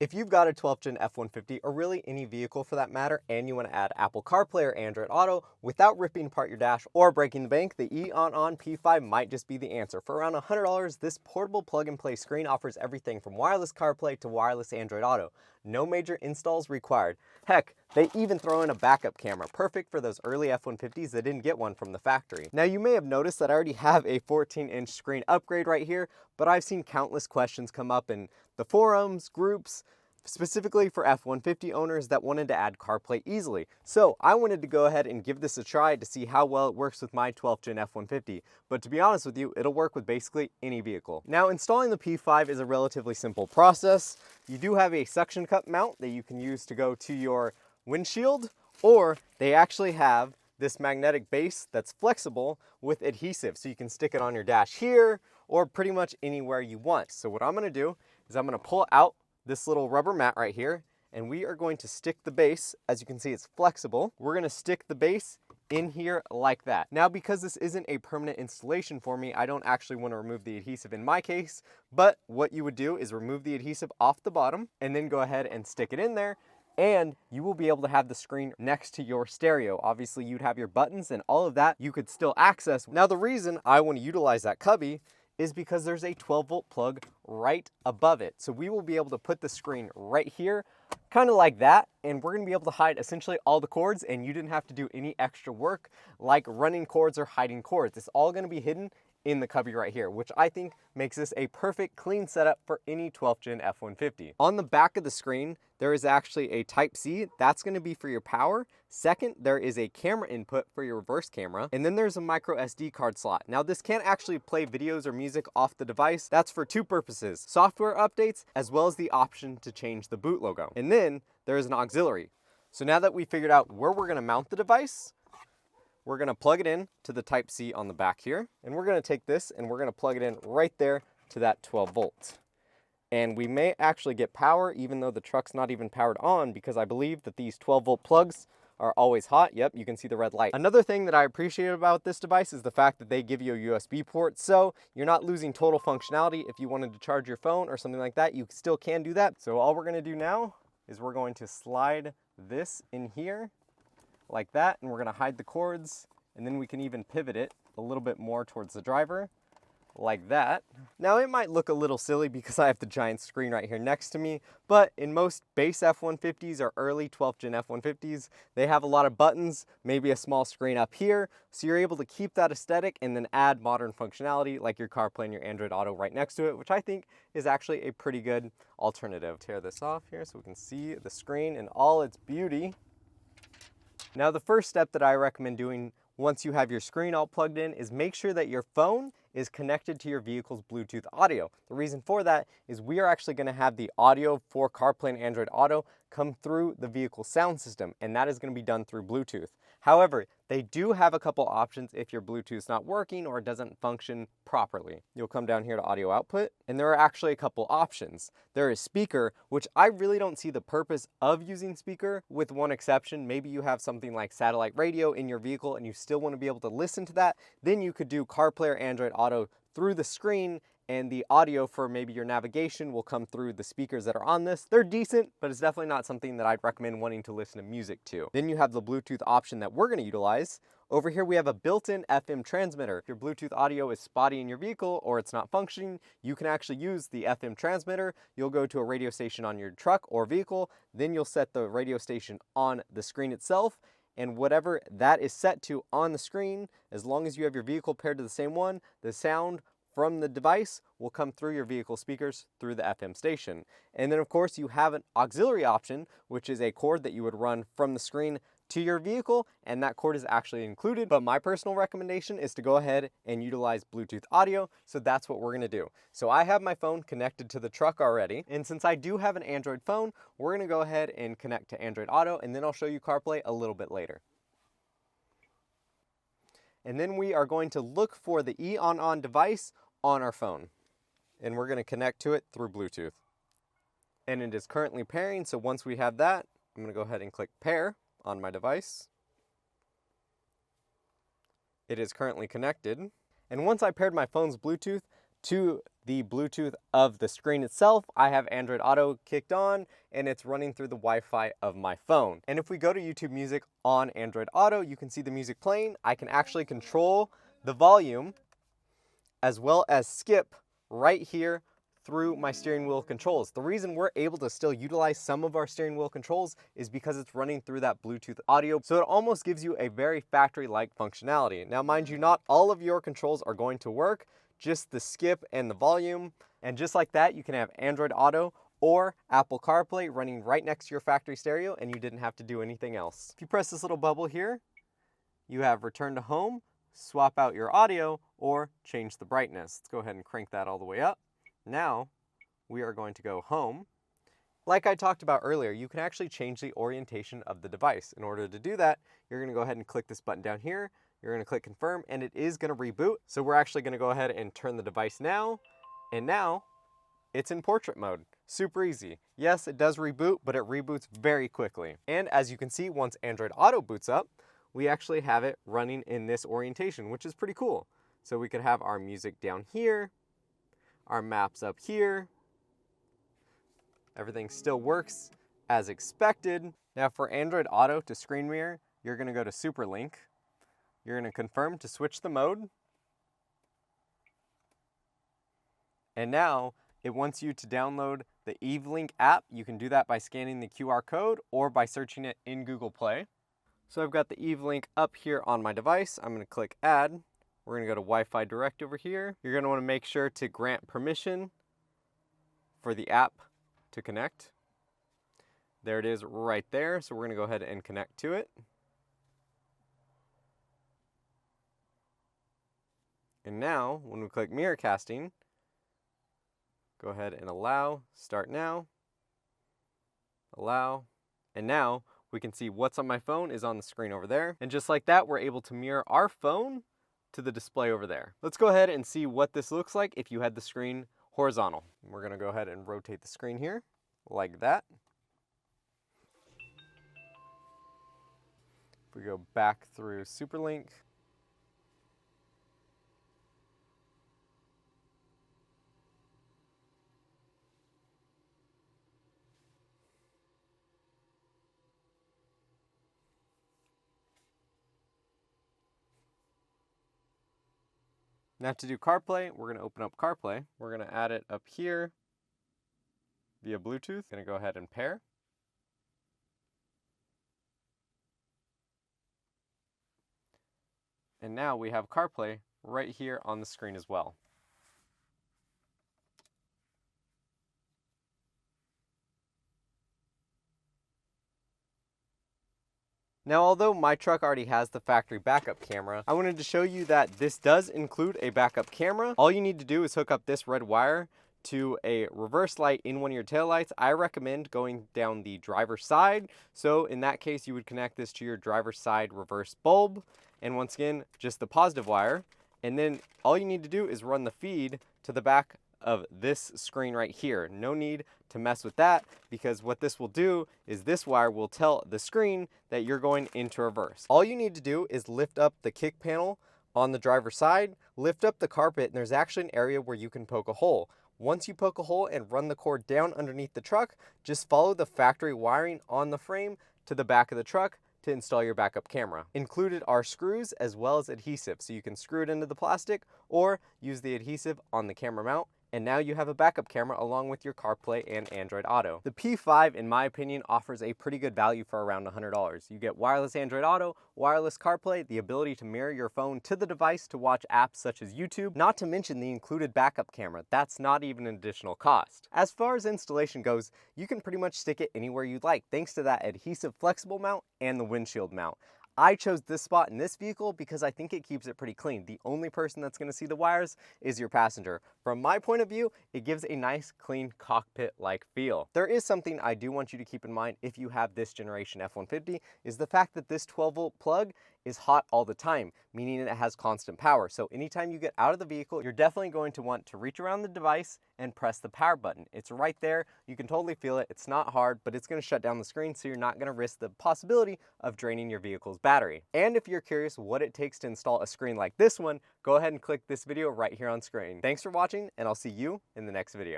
If you've got a 12th Gen F-150, or really any vehicle for that matter, and you want to add Apple CarPlay or Android Auto without ripping apart your dash or breaking the bank, the Eonon P5 might just be the answer. For around $100, this portable plug-and-play screen offers everything from wireless CarPlay to wireless Android Auto. No major installs required. Heck, they even throw in a backup camera, perfect for those early F-150s that didn't get one from the factory. Now, you may have noticed that I already have a 14-inch screen upgrade right here, but I've seen countless questions come up in the forums, groups, specifically for F-150 owners that wanted to add CarPlay easily. So I wanted to go ahead and give this a try to see how well it works with my 12th Gen F-150. But to be honest with you, it'll work with basically any vehicle. Now, installing the P5 is a relatively simple process. You do have a suction cup mount that you can use to go to your windshield, or they actually have this magnetic base that's flexible with adhesive, so you can stick it on your dash here or pretty much anywhere you want. So what I'm going to do is I'm going to pull out this little rubber mat right here, and we are going to stick the base. As you can see, it's flexible. We're going to stick the base in here like that. Now, because this isn't a permanent installation for me, I don't actually want to remove the adhesive in my case, but what you would do is remove the adhesive off the bottom and then go ahead and stick it in there, and you will be able to have the screen next to your stereo. Obviously, you'd have your buttons and all of that you could still access. Now, the reason I want to utilize that cubby is because there's a 12-volt plug right above it. So we will be able to put the screen right here, kind of like that, and we're gonna be able to hide essentially all the cords, and you didn't have to do any extra work like running cords or hiding cords. It's all gonna be hidden in the cubby right here, which I think makes this a perfect clean setup for any 12th Gen F-150. On the back of the screen, there is actually a Type-C. That's going to be for your power. Second, there is a camera input for your reverse camera. And then there's a micro SD card slot. Now, this can't actually play videos or music off the device. That's for two purposes: software updates, as well as the option to change the boot logo. And then there is an auxiliary. So now that we figured out where we're going to mount the device, we're going to plug it in to the Type-C on the back here, and we're going to take this and we're going to plug it in right there to that 12 volt. And we may actually get power even though the truck's not even powered on, because I believe that these 12 volt plugs are always hot. Yep, you can see the red light. Another thing that I appreciate about this device is the fact that they give you a USB port, so you're not losing total functionality. If you wanted to charge your phone or something like that, you still can do that. So all we're going to do now is we're going to slide this in here like that, and we're going to hide the cords, and then we can even pivot it a little bit more towards the driver like that. Now, it might look a little silly because I have the giant screen right here next to me, but in most base F-150s or early 12th Gen F-150s, they have a lot of buttons, maybe a small screen up here, so you're able to keep that aesthetic and then add modern functionality like your CarPlay and your Android Auto right next to it, which I think is actually a pretty good alternative. Tear this off here so we can see the screen in all its beauty. Now, the first step that I recommend doing once you have your screen all plugged in is make sure that your phone is connected to your vehicle's Bluetooth audio. The reason for that is we are actually going to have the audio for CarPlay and Android Auto come through the vehicle sound system, and that is going to be done through Bluetooth. However, they do have a couple options if your Bluetooth's not working or it doesn't function properly. You'll come down here to audio output, and there are actually a couple options. There is speaker, which I really don't see the purpose of using speaker, with one exception. Maybe you have something like satellite radio in your vehicle and you still want to be able to listen to that. Then you could do CarPlay or Android Auto through the screen, and the audio for maybe your navigation will come through the speakers that are on this. They're decent, but it's definitely not something that I'd recommend wanting to listen to music to. Then you have the Bluetooth option that we're going to utilize. Over here we have a built-in FM transmitter. If your Bluetooth audio is spotty in your vehicle or it's not functioning, you can actually use the FM transmitter. You'll go to a radio station on your truck or vehicle, then you'll set the radio station on the screen itself, and whatever that is set to on the screen, as long as you have your vehicle paired to the same one, the sound from the device will come through your vehicle speakers through the FM station. And then of course you have an auxiliary option, which is a cord that you would run from the screen to your vehicle, and that cord is actually included. But my personal recommendation is to go ahead and utilize Bluetooth audio, so that's what we're going to do. So I have my phone connected to the truck already, and since I do have an Android phone, we're going to go ahead and connect to Android Auto, and then I'll show you CarPlay a little bit later. And then we are going to look for the Eonon device on our phone, and we're going to connect to it through Bluetooth. And it is currently pairing, so once we have that, I'm going to go ahead and click pair on my device. It is currently connected, and once I paired my phone's Bluetooth to the Bluetooth of the screen itself, I have Android Auto kicked on and it's running through the Wi-Fi of my phone. And if we go to YouTube Music on Android Auto, you can see the music playing. I can actually control the volume as well as skip right here through my steering wheel controls. The reason we're able to still utilize some of our steering wheel controls is because it's running through that Bluetooth audio, so it almost gives you a very factory-like functionality. Now, mind you, not all of your controls are going to work, just the skip and the volume, and just like that, you can have Android Auto or Apple CarPlay running right next to your factory stereo, and you didn't have to do anything else. If you press this little bubble here, you have return to home, swap out your audio, or change the brightness. Let's go ahead and crank that all the way up. Now, we are going to go home. Like I talked about earlier, you can actually change the orientation of the device. In order to do that, you're going to go ahead and click this button down here. You're going to click confirm, and it is going to reboot. So we're actually going to go ahead and turn the device now, and now it's in portrait mode. Super easy. Yes, it does reboot, but it reboots very quickly. And as you can see, once Android Auto boots up, we actually have it running in this orientation, which is pretty cool. So we could have our music down here, our maps up here. Everything still works as expected. Now for Android Auto to screen mirror, you're going to go to Superlink. You're going to confirm to switch the mode. And now it wants you to download the Eonon app. You can do that by scanning the QR code or by searching it in Google Play. So I've got the Eonon up here on my device. I'm going to click add. We're going to go to Wi-Fi Direct over here. You're going to want to make sure to grant permission for the app to connect. There it is right there. So we're going to go ahead and connect to it. And now when we click mirror casting, go ahead and allow, start now, allow, and now we can see what's on my phone is on the screen over there. And just like that, we're able to mirror our phone to the display over there. Let's go ahead and see what this looks like if you had the screen horizontal. We're going to go ahead and rotate the screen here like that. If we go back through Superlink, now to do CarPlay, we're going to open up CarPlay. We're going to add it up here via Bluetooth. Going to go ahead and pair. And now we have CarPlay right here on the screen as well. Now, although my truck already has the factory backup camera, I wanted to show you that this does include a backup camera. All you need to do is hook up this red wire to a reverse light in one of your taillights. I recommend going down the driver's side. So in that case, you would connect this to your driver's side reverse bulb. And once again, just the positive wire. And then all you need to do is run the feed to the back of this screen right here. No need to mess with that, because what this will do is this wire will tell the screen that you're going into reverse. All you need to do is lift up the kick panel on the driver's side, lift up the carpet, and there's actually an area where you can poke a hole. Once you poke a hole and run the cord down underneath the truck, just follow the factory wiring on the frame to the back of the truck to install your backup camera. Included are screws as well as adhesive, so you can screw it into the plastic or use the adhesive on the camera mount. And now you have a backup camera along with your CarPlay and Android Auto. The P5, in my opinion, offers a pretty good value for around $100. You get wireless Android Auto, wireless CarPlay, the ability to mirror your phone to the device to watch apps such as YouTube, not to mention the included backup camera. That's not even an additional cost. As far as installation goes, you can pretty much stick it anywhere you'd like, thanks to that adhesive flexible mount and the windshield mount. I chose this spot in this vehicle because I think it keeps it pretty clean. The only person that's going to see the wires is your passenger. From my point of view, it gives a nice, clean cockpit-like feel. There is something I do want you to keep in mind if you have this generation F-150, is the fact that this 12-volt plug is hot all the time, meaning it has constant power. So anytime you get out of the vehicle, you're definitely going to want to reach around the device and press the power button. It's right there. You can totally feel it. It's not hard, but it's going to shut down the screen, so you're not going to risk the possibility of draining your vehicle's battery. And if you're curious what it takes to install a screen like this one, go ahead and click this video right here on screen. Thanks for watching, and I'll see you in the next video.